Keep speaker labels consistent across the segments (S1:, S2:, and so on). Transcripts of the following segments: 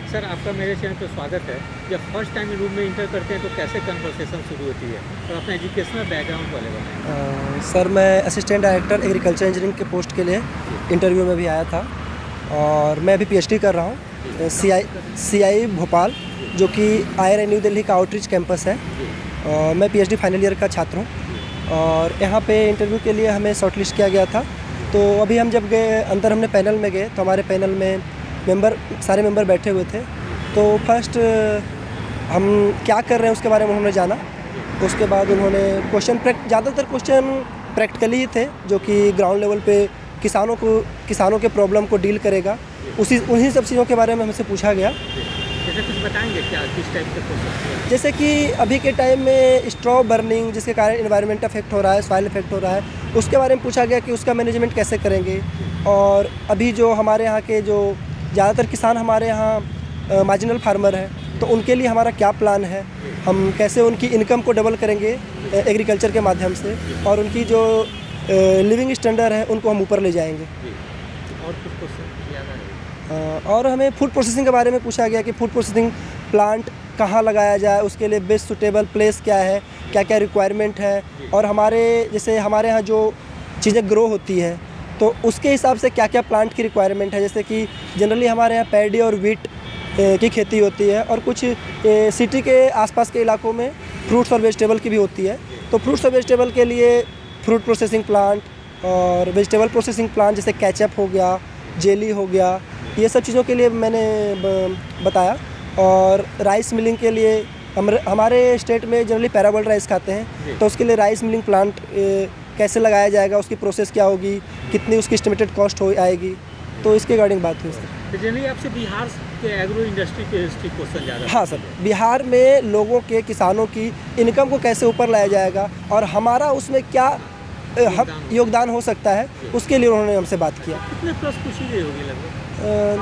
S1: Sir आपका मेरे channel पर स्वागत है। जब फर्स्ट टाइम रूम में इंटर करते हैं तो कैसे कन्वर्सेशन शुरू होती है और अपना एजुकेशनल बैकग्राउंड वाले बताएं।
S2: सर मैं असिस्टेंट डायरेक्टर एग्रीकल्चर इंजीनियरिंग के पोस्ट के लिए इंटरव्यू में भी आया था और मैं अभी पीएचडी कर रहा हूँ सीआई भोपाल, जो कि आईआईटी न्यू दिल्ली का आउटरीच कैंपस है। और मैं पीएचडी फाइनल ईयर का छात्र हूँ और यहाँ पे इंटरव्यू के लिए हमें शॉर्टलिस्ट किया गया था। तो अभी हम जब गए अंदर, हमने पैनल में गए तो हमारे पैनल में सारे मेंबर बैठे हुए थे। तो फर्स्ट हम क्या कर रहे हैं उसके बारे में उन्होंने जाना। उसके बाद उन्होंने ज़्यादातर क्वेश्चन प्रैक्टिकली ही थे, जो कि ग्राउंड लेवल पे किसानों के प्रॉब्लम को डील करेगा। उन्हीं सब चीज़ों के बारे में हमसे पूछा गया।
S1: जैसे कुछ बताएंगे क्या, किस टाइप के क्वेश्चन?
S2: जैसे कि अभी के टाइम में स्ट्रॉ बर्निंग, जिसके कारण इन्वायरमेंट अफेक्ट हो रहा है, सॉइल इफेक्ट हो रहा है, उसके बारे में पूछा गया कि उसका मैनेजमेंट कैसे करेंगे। और अभी जो हमारे यहाँ के जो ज़्यादातर किसान हमारे यहाँ मार्जिनल फार्मर हैं, तो उनके लिए हमारा क्या प्लान है, हम कैसे उनकी इनकम को डबल करेंगे एग्रीकल्चर के माध्यम से, और उनकी जो लिविंग स्टैंडर्ड है उनको हम ऊपर ले जाएंगे।
S1: और कुछ क्वेश्चन याद आ रहे?
S2: और हमें फूड प्रोसेसिंग के बारे में पूछा गया कि फूड प्रोसेसिंग प्लांट कहाँ लगाया जाए, उसके लिए बेस्ट सूटेबल प्लेस क्या है, क्या क्या रिक्वायरमेंट है, और जैसे हमारे यहाँ जो चीज़ें ग्रो होती है तो उसके हिसाब से क्या क्या प्लांट की रिक्वायरमेंट है। जैसे कि जनरली हमारे यहाँ पैडी और वीट की खेती होती है, और कुछ सिटी के आसपास के इलाकों में फ्रूट्स और वेजिटेबल की भी होती है। तो फ्रूट्स और वेजिटेबल के लिए फ्रूट प्रोसेसिंग प्लांट और वेजिटेबल प्रोसेसिंग प्लांट, जैसे केचप हो गया, जेली हो गया, ये सब चीज़ों के लिए मैंने बताया। और राइस मिलिंग के लिए हमारे स्टेट में जनरली पैराबोल्ड राइस खाते हैं, तो उसके लिए राइस मिलिंग प्लांट कैसे लगाया जाएगा, उसकी प्रोसेस क्या होगी, कितनी उसकी एस्टिमेटेड कॉस्ट आएगी, तो इसके रिगार्डिंग बात हुई सर।
S1: जनरली आपसे बिहार के एग्रो इंडस्ट्री के हिस्ट्री क्वेश्चन ज़्यादा?
S2: हाँ सर, बिहार में लोगों के, किसानों की इनकम को कैसे ऊपर लाया जाएगा और हमारा उसमें क्या योगदान हो सकता है, उसके लिए उन्होंने हमसे बात किया।
S1: कितने प्रश्न पूछी गई होगी लगभग?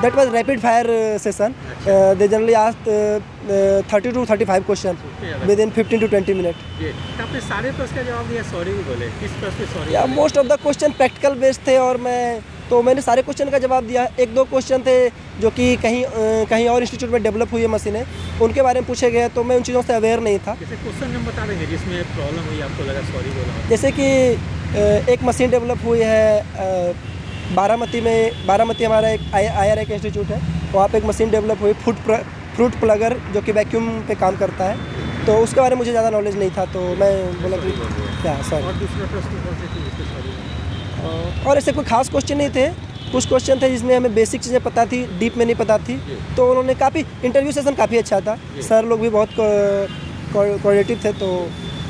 S2: That was rapid fire session. They generally asked 30 to 35 question with in 15 to 20 minute.
S1: तो आपने सारे प्रश्न का जवाब दिया? सॉरी भी बोले? किस प्रश्न पे सॉरी?
S2: या most of the question practical based थे, और मैंने सारे क्वेश्चन का जवाब दिया। एक दो क्वेश्चन थे जो कि कहीं और इंस्टीट्यूट में डेवलप हुई है मशीनें, उनके बारे में पूछे गए, तो मैं उन चीज़ों से अवेयर नहीं था।
S1: जैसे क्वेश्चन हम बता देंगे जिसमें प्रॉब्लम हुई, आपको लगा सॉरी बोला?
S2: जैसे कि एक मशीन डेवलप हुई है बारामती हमारा एक IRI का इंस्टीट्यूट है, वहाँ पे एक मशीन डेवलप हुई फ्रूट प्लगर, जो कि वैक्यूम पे काम करता है। तो उसके बारे में मुझे ज़्यादा नॉलेज नहीं था, तो मैं बोला कि क्या सर।
S1: और दूसरा प्रश्न कौन से थे जिसके सॉरी?
S2: और ऐसे कोई खास क्वेश्चन नहीं थे। कुछ क्वेश्चन थे जिसमें हमें बेसिक चीज़ें पता थी, डीप में नहीं पता थी। तो उन्होंने इंटरव्यू सेशन काफ़ी अच्छा था, सर लोग भी बहुत कोऑर्डिनेटिव थे। तो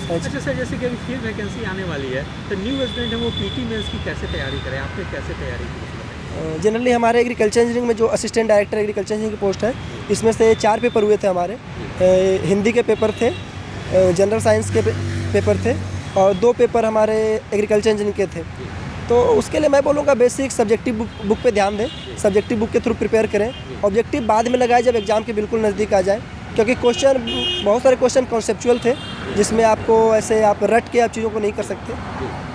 S1: अच्छा सर, जैसे कि अभी फिर वैकेंसी आने वाली है, तो न्यू स्टूडेंट है वो पीटी मेंस की कैसे तैयारी करें? आपने कैसे तैयारी की?
S2: जनरली हमारे एग्रीकल्चर इंजीनियरिंग में जो असिस्टेंट डायरेक्टर एग्रीकल्चर इंजीनियरिंग की पोस्ट है, इसमें से 4 पेपर हुए थे हमारे। हिंदी के पेपर थे, जनरल साइंस के पेपर थे, और 2 पेपर हमारे एग्रीकल्चर इंजीनियरिंग के थे। तो उसके लिए मैं बोलूँगा बेसिक सब्जेक्टिव बुक पे ध्यान दें, सब्जेक्टिव बुक के थ्रू प्रिपेयर करें। ऑब्जेक्टिव बाद में लगाए जब एग्ज़ाम के बिल्कुल नज़दीक आ जाए, क्योंकि बहुत सारे क्वेश्चन कॉन्सेप्चुअल थे, जिसमें आपको ऐसे आप रट के आप चीज़ों को नहीं कर सकते।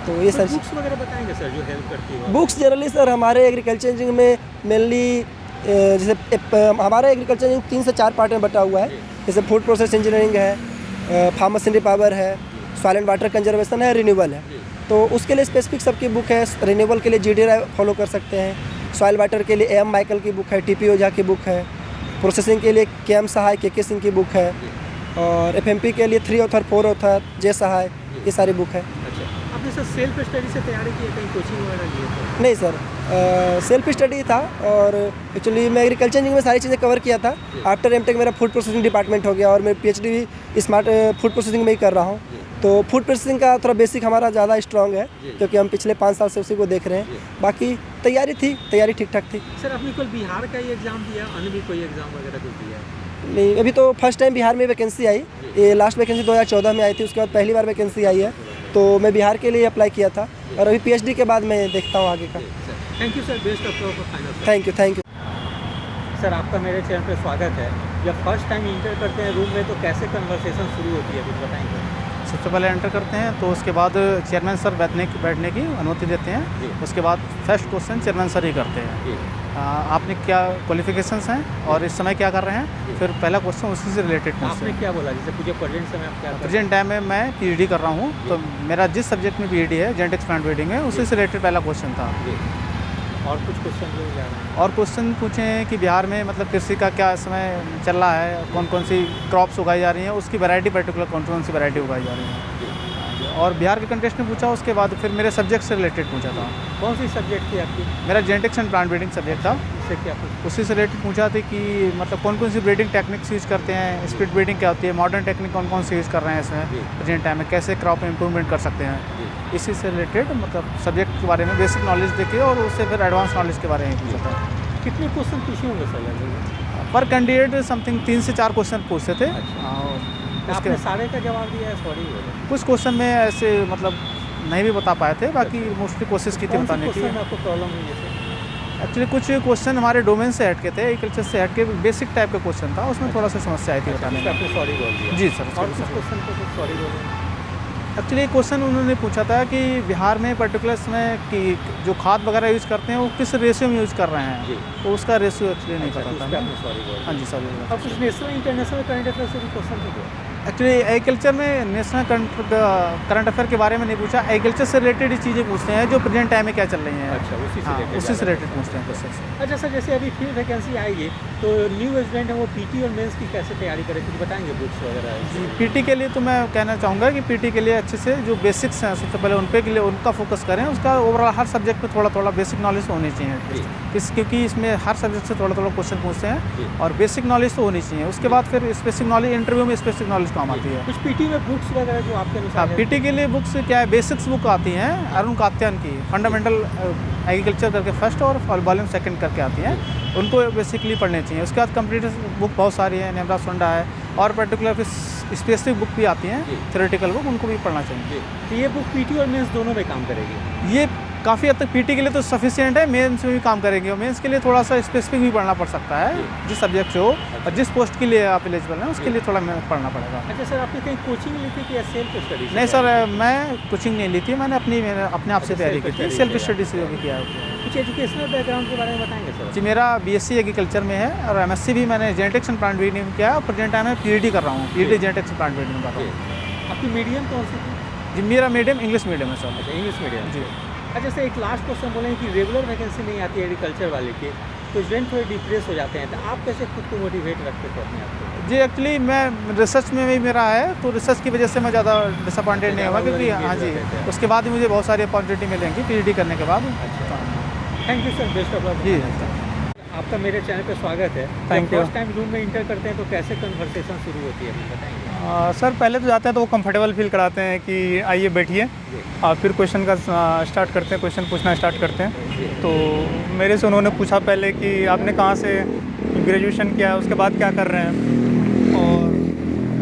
S2: तो ये सर
S1: बुक्स वगैरह बताएंगे सर जो हेल्प करती है?
S2: बुक्स जनरली सर हमारे एग्रीकल्चर इंजीनियरिंग में मेनली जैसे हमारा एग्रीकल्चर इंजीनियरिंग 3 से 4 पार्ट में बटा हुआ है। जैसे फूड प्रोसेस इंजीनियरिंग है, फार्म मशीनरी पावर है, सॉइल एंड वाटर कंजर्वेशन है, रिन्यूएबल है। तो उसके लिए स्पेसिफिक सबकी बुक है। रिन्यूएबल के लिए GDRI फॉलो कर सकते हैं, सॉइल वाटर के लिए AM माइकल की बुक है, TP ओझा की बुक है, प्रोसेसिंग के लिए KM सहाय, KK सिंह की बुक है, और FMP के लिए 3 ऑथर 4 ऑथर J सहाय, ये सारी बुक है।
S1: अच्छा, आपने सर सेल्फ स्टडी से तैयारी की है, कहीं कोचिंग वगैरह लिए थे?
S2: नहीं सर, सेल्फ स्टडी था, और एक्चुअली मैं एग्रीकल्चर इंजीनियरिंग में सारी चीज़ें कवर किया था। आफ्टर M.Tech मेरा फूड प्रोसेसिंग डिपार्टमेंट हो गया, और मैं PhD भी स्मार्ट फूड प्रोसेसिंग में ही कर रहा हूँ। तो फूड प्रोसेसिंग का थोड़ा बेसिक हमारा ज़्यादा स्ट्रॉन्ग है, क्योंकि हम पिछले 5 साल से उसी को देख रहे हैं। बाकी तैयारी ठीक ठाक थी।
S1: सर आपने कल बिहार का ही एग्ज़ाम दिया, अन्य भी कोई एग्ज़ाम वगैरह कुछ दिया है?
S2: नहीं, अभी तो फर्स्ट टाइम बिहार में वैकेंसी आई। ये लास्ट वैकेंसी 2014 में आई थी, उसके बाद पहली बार वैकेंसी आई है। तो मैं बिहार के लिए अप्लाई किया था, और अभी PhD के बाद मैं देखता हूँ आगे का।
S1: Thank you sir, best of luck for final.
S2: Thank you
S1: sir, आपका मेरे चैनल पर स्वागत है। जब फर्स्ट टाइम इंटर करते हैं रूम में तो कैसे कन्वर्सेशन शुरू होती है, कुछ बताएंगे?
S3: सबसे पहले एंटर करते हैं, तो उसके बाद चेयरमैन सर बैठने की अनुमति देते हैं। उसके बाद फर्स्ट क्वेश्चन चेयरमैन सर ही करते हैं। आपने क्या क्वालिफिकेशंस हैं और इस समय क्या कर रहे हैं, फिर पहला क्वेश्चन उसी से रिलेटेड पूछते
S1: आपने
S3: हैं।
S1: क्या बोला जैसे पूछे प्रेजेंट समय आप क्या कर रहे
S3: प्रेजेंट टाइम में मैं पीएचडी कर रहा हूँ, तो मेरा जिस सब्जेक्ट में पीएचडी है जेनेटिक्स प्लांट ब्रीडिंग में, उसी से रिलेटेड पहला क्वेश्चन था।
S1: हैं? जी। और कुछ क्वेश्चन जो जा रहे हैं
S3: और क्वेश्चन पूछे कि बिहार में मतलब कृषि का क्या समय चल रहा है, कौन कौन सी क्रॉप्स उगाई जा रही हैं, उसकी वैरायटी पर्टिकुलर कौन कौन सी वैरायटी उगाई जा रही है। और बिहार के कंटेस्ट ने पूछा, उसके बाद फिर मेरे सब्जेक्ट से रिलेटेड पूछा था।
S1: कौन सी सब्जेक्ट थी आपकी?
S3: मेरा genetics and plant breeding subject था।
S1: इससे क्या पूछा?
S3: उसी से रिलेटेड पूछा था कि मतलब कौन कौन सी ब्रीडिंग टेक्निक्स यूज़ करते हैं, स्पीड ब्रीडिंग क्या होती है, मॉडर्न टेक्निक कौन कौन सी यूज़ कर रहे हैं इसमें
S1: जी।
S3: प्रेजेंट टाइम में, कैसे क्रॉप में इंप्रूवमेंट कर सकते हैं।
S1: जी।
S3: इसी से रिलेटेड मतलब सब्जेक्ट के बारे में बेसिक नॉलेज देके और उससे फिर एडवांस नॉलेज के बारे में पूछा था।
S1: कितने क्वेश्चन पूछे होंगे सर लगभग?
S3: पर कैंडिडेट समथिंग 3 से 4 क्वेश्चन पूछते थे।
S1: अच्छा।
S3: और
S1: आपने
S3: उसके
S1: सारे का जवाब दिया है? सॉरी बोले।
S3: कुछ क्वेश्चन में ऐसे मतलब नहीं भी बता पाए थे, बाकी मोस्टली कोशिश की थी
S1: कौन से
S3: बताने की।
S1: क्वेश्चन में आपको प्रॉब्लम हुई जैसे?
S3: एक्चुअली कुछ क्वेश्चन हमारे डोमेन से हट के थे, एग्रीकल्चर से हट के बेसिक टाइप का क्वेश्चन था, उसमें थोड़ा सा समस्या आई थी बताने
S1: इसका
S3: में।
S1: आपने सॉरी बोल दिया?
S3: जी सर।
S1: और कुछ क्वेश्चन को कुछ सॉरी बोले?
S3: एक्चुअली क्वेश्चन उन्होंने पूछा था कि बिहार में पर्टिकुलर इसमें कि जो खाद वगैरह यूज़ करते हैं वो किस रेशियो में यूज़ कर रहे हैं,
S1: जी।
S3: तो उसका रेशियो एक्चुअली नहीं
S1: अच्छा, तो
S3: पता
S1: उस पे
S3: था।
S1: आपने सॉरी बोल
S3: हाँ
S1: दिया।
S3: जी सॉरी।
S1: और कुछ नेशनल इंटरनेशनल करंट अफेयर से भी क्वेश्चन थे क्या?
S3: एक्चुअली एग्रीकल्चर में नेशनल करंट अफेयर के बारे में नहीं पूछा, एग्रीकल्चर से रिलेटेड ही चीज़ें पूछते हैं जो प्रेजेंट टाइम में क्या चल रही हैं।
S1: अच्छा, उसी से
S3: हाँ,
S1: related
S3: उसी से
S1: ज़्यादा
S3: रिलेटेड पूछते हैं क्वेश्चन।
S1: अच्छा सर, जैसे अभी फिर वैकेंसी आएगी तो न्यू रेजिडेंट है वो पीटी और मेंस की कैसे तैयारी करें, कुछ बताएंगे बुक्स वगैरह?
S3: जी, पीटी के लिए तो मैं कहना चाहूँगा कि पीटी के लिए अच्छे से जो बेसिक्स हैं सबसे पहले उन पे के लिए उनका फोकस करें, उसका ओवरऑल हर सब्जेक्ट में थोड़ा थोड़ा बेसिक नॉलेज होनी चाहिए क्योंकि इसमें हर सब्जेक्ट से थोड़ा थोड़ा क्वेश्चन पूछते हैं और बेसिक नॉलेज तो होनी चाहिए। उसके बाद फिर स्पेसिफिक नॉलेज, इंटरव्यू में स्पेसिफिक नॉलेज काम आती है।
S1: कुछ पीटी में बुक्स वगैरह जो आपके
S3: हाँ,
S1: अनुसार है?
S3: पीटी के लिए बुक्स क्या है, बेसिक्स बुक आती हैं अरुण कात्यायन की, फंडामेंटल एग्रीकल्चर करके फर्स्ट और वॉल्यूम सेकंड करके आती हैं, उनको बेसिकली पढ़ने चाहिए। उसके बाद कंप्यूटर बुक बहुत सारी है, नेमरा सोंडा है, और पर्टिकुलर फिर स्पेसिफिक बुक भी आती हैं, थ्योरेटिकल बुक, उनको भी पढ़ना चाहिए।
S1: जी। तो ये बुक पीटी और मेंस दोनों में काम करेगी?
S3: ये काफ़ी हद तक पीटी के लिए तो सफिशिएंट है, मेंस में भी काम करेंगे और मेंस के लिए थोड़ा सा स्पेसिफिक भी पढ़ना पड़ सकता है, जिस सब्जेक्ट से हो और जिस पोस्ट के लिए आप एलिजिबल हैं उसके लिए थोड़ा मेहनत पढ़ना पड़ेगा।
S1: अच्छा सर, आपने कहीं कोचिंग ली थी कि या सेल्फ स्टडी?
S3: नहीं सर, मैं कोचिंग नहीं ली थी, मैंने अपने आप से तैयारी की थी, सेल्फ स्टडी से भी किया है।
S1: कुछ एजुकेशनल बैकग्राउंड के बारे में बताएंगे सर?
S3: जी, मेरा बीएससी एग्रीकल्चर में है और एमएससी भी मैंने जेनेटिक्स एंड प्लांट ब्रीडिंग में किया है और प्रेजेंट टाइम में पीएचडी कर रहा हूँ, PhD genetics and plant breeding में कर रहा हूँ।
S1: आपकी मीडियम कौन सी थी?
S3: जी, मेरा मीडियम इंग्लिश मीडियम है सर।
S1: अच्छा, इंग्लिश मीडियम।
S3: जी।
S1: अच्छा सर, एक लास्ट क्वेश्चन बोलें कि रेगुलर वैकेंसी नहीं आती है एग्रीकल्चर वाले की, तो स्टूडेंट थोड़े डिप्रेस हो जाते हैं, तो आप कैसे खुद को मोटिवेट रखते थे अपने आप को?
S3: जी, एक्चुअली मैं रिसर्च में भी मेरा है, तो रिसर्च की वजह से मैं ज़्यादा डिसअपॉइंटेड नहीं हुआ क्योंकि हाँ जी, उसके बाद ही मुझे बहुत सारी अपॉर्चुनिटी मिलेंगी पीएचडी करने के बाद।
S1: अच्छा, thank you sir, best of luck.
S3: जी।
S1: आपका मेरे चैनल पे स्वागत है।
S3: Thank you।
S1: First time room में इंटर करते हैं तो कैसे कन्वर्सेशन शुरू होती है, हमें बताएंगे?
S4: सर पहले तो जाते हैं तो वो कंफर्टेबल फील कराते हैं कि आइए बैठिए, और फिर क्वेश्चन का स्टार्ट करते हैं, क्वेश्चन पूछना स्टार्ट करते हैं। तो मेरे से उन्होंने पूछा पहले कि आपने कहाँ से ग्रेजुएशन किया है, उसके बाद क्या कर रहे हैं, और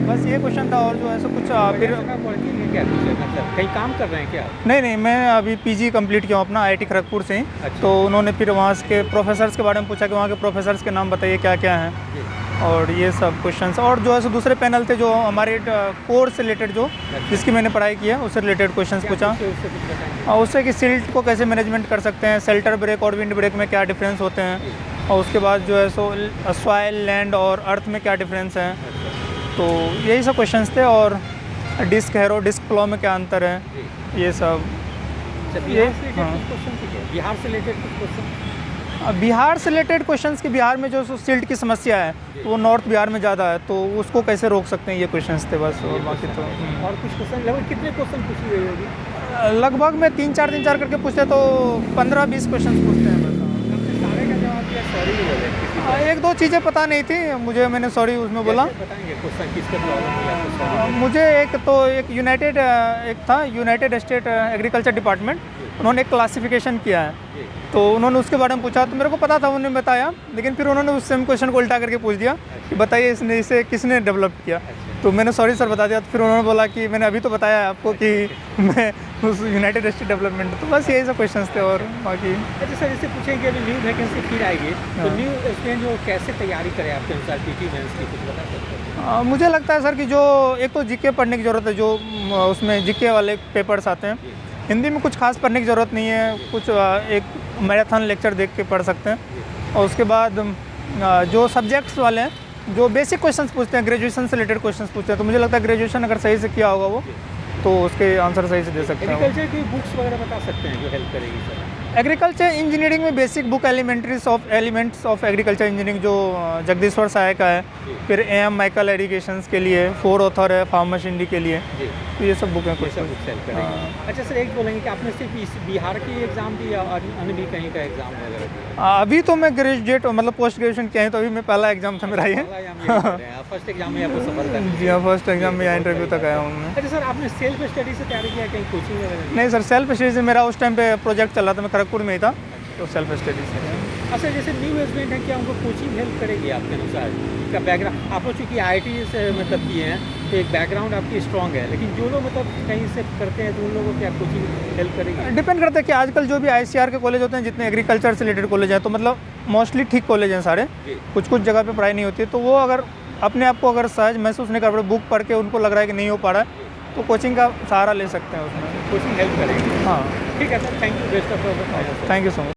S4: बस ये क्वेश्चन था। और जो है सो कुछ फिर
S1: क्या मतलब कहीं काम कर रहे हैं क्या?
S4: नहीं, मैं अभी पीजी कंप्लीट किया हूँ अपना आईआईटी खड़गपुर से ही।
S1: अच्छा।
S4: तो उन्होंने फिर वहाँ के प्रोफेसर्स के बारे में पूछा कि वहाँ के प्रोफेसर्स के नाम बताइए क्या क्या हैं, और ये सब क्वेश्चंस। और जो है सो दूसरे पैनल थे जो हमारे कोर्स से रिलेटेड जो जिसकी मैंने पढ़ाई की है उससे रिलेटेड क्वेश्चंस पूछा, और उससे कि सिल्ट को कैसे मैनेजमेंट कर सकते हैं, शेल्टर ब्रेक और विंड ब्रेक में क्या डिफरेंस होते हैं, और उसके बाद जो है सो सॉइल, लैंड और अर्थ में क्या डिफरेंस है। तो यही सब क्वेश्चंस थे। और डिस्क हैरो, डिस्क प्लो में क्या अंतर है, ये सब।
S1: बिहार से रिलेटेड कुछ क्वेश्चन?
S4: बिहार से रिलेटेड क्वेश्चंस कि बिहार में जो सिल्ट की समस्या है वो नॉर्थ बिहार में ज़्यादा है, तो उसको कैसे रोक सकते हैं, ये क्वेश्चंस थे बस। और बाकी तो
S1: और कुछ क्वेश्चन लगभग कितने क्वेश्चन पूछी गई होगी?
S4: लगभग में 3-4 करके पूछते तो 15-20 क्वेश्चन पूछते हैं बस।
S1: सारे का जवाब दिया, सॉरी भी बोले?
S4: 1-2 चीज़ें पता नहीं थी मुझे, मैंने सॉरी उसमें बोला।
S1: बताएंगे क्वेश्चन किसके प्रॉब्लम हुआ?
S4: मुझे एक यूनाइटेड स्टेट एग्रीकल्चर डिपार्टमेंट, उन्होंने एक क्लासिफिकेशन किया है, तो उन्होंने उसके बारे में पूछा, तो मेरे को पता था, उन्होंने बताया, लेकिन फिर उन्होंने उस सेम क्वेश्चन को उल्टा करके पूछ दिया कि बताइए इसे किसने डेवलप किया। तो मैंने सॉरी सर बता दिया, तो फिर उन्होंने बोला कि मैंने अभी तो बताया आपको कि मैं उस यूनाइटेड स्टेट डेवलपमेंट। तो बस यही सब क्वेश्चंस थे। और बाकी
S1: अच्छा सर, इससे पूछेंगे अभी न्यू वैकेंसी फिर आएगी तो न्यू स्टूडेंट जो कैसे तैयारी करें आपके अनुसार पीटी मेंस की, कुछ बता सकते हैं?
S4: मुझे लगता है सर कि जो एक तो जीके पढ़ने की ज़रूरत है, जो उसमें जीके वाले पेपर्स आते हैं, हिंदी में कुछ खास पढ़ने की ज़रूरत नहीं है, कुछ एक मैराथन लेक्चर देख के पढ़ सकते हैं। और उसके बाद जो सब्जेक्ट्स वाले हैं, जो बेसिक क्वेश्चंस पूछते हैं, ग्रेजुएशन से रिलेटेड क्वेश्चंस पूछते हैं, तो मुझे लगता है ग्रेजुएशन अगर सही से किया होगा वो, तो उसके आंसर सही से दे सकते हैं।
S1: एग्रीकल्चर की बुक्स वगैरह बता सकते हैं जो हेल्प करेगी सर?
S4: एग्रीकल्चर इंजीनियरिंग में basic book elements of agriculture engineering जो जगदीश्वर सहाय का है, फिर AM माइकल एरिगेशंस के लिए, 4 ऑथर है फार्म मशीनरी के लिए,
S1: जी,
S4: तो ये सब बुकें
S1: ये
S4: कुछ
S1: सब बुक्स हेल्प करेंगी। अच्छा सर, एक बोलेंगे कि आपने सिर्फ बिहार की एग्ज़ाम दी या अन्य भी कहीं का एग्ज़ाम वगैरह दिया?
S4: अभी तो मैं ग्रेजुएट मतलब पोस्ट ग्रेजुएशन किया है, तो अभी मैं पहला एग्जाम था मेरा ये।
S1: फर्स्ट एग्जाम में आपको सफल कर
S4: जी हाँ, फर्स्ट एग्जाम में इंटरव्यू तक आया हूँ मैं।
S1: अच्छा सर, आपने सेल्फ स्टडी से तैयारी किया, कहीं कोचिंग वगैरह?
S4: नहीं सर, सेल्फ स्टडी से मेरा उस टाइम पे प्रोजेक्ट चल रहा था, मैं खड़गपुर में ही था, तो सेल्फ स्टडी से।
S1: अच्छा, जैसे न्यू एस्टूडेंट है, क्या उनको कोचिंग हेल्प करेगी आपके अनुसार? का बैकग्राउंड आप लोग चूँकि IIT से मतलब किए हैं, तो एक बैकग्राउंड आपकी स्ट्रॉन्ग है, लेकिन जो लोग मतलब कहीं से करते हैं तो उन लोगों को क्या कोचिंग हेल्प करेगी?
S4: डिपेंड करता है कि आजकल जो भी ICR के कॉलेज होते हैं, जितने एग्रीकल्चर से रिलेटेड कॉलेज हैं, तो मतलब मोस्टली ठीक कॉलेज हैं सारे, कुछ जगह पे पढ़ाई नहीं होती है, तो वो अगर अपने आप को अगर सहज महसूस नहीं कर पा रहे, बुक पढ़ के उनको लग रहा है कि नहीं हो पा रहा है, तो कोचिंग का सहारा ले सकते हैं उसमें।
S1: कोचिंग हेल्प करेगी।
S4: हाँ,
S1: ठीक है sir, thank you, best of luck.
S4: Thank you so much.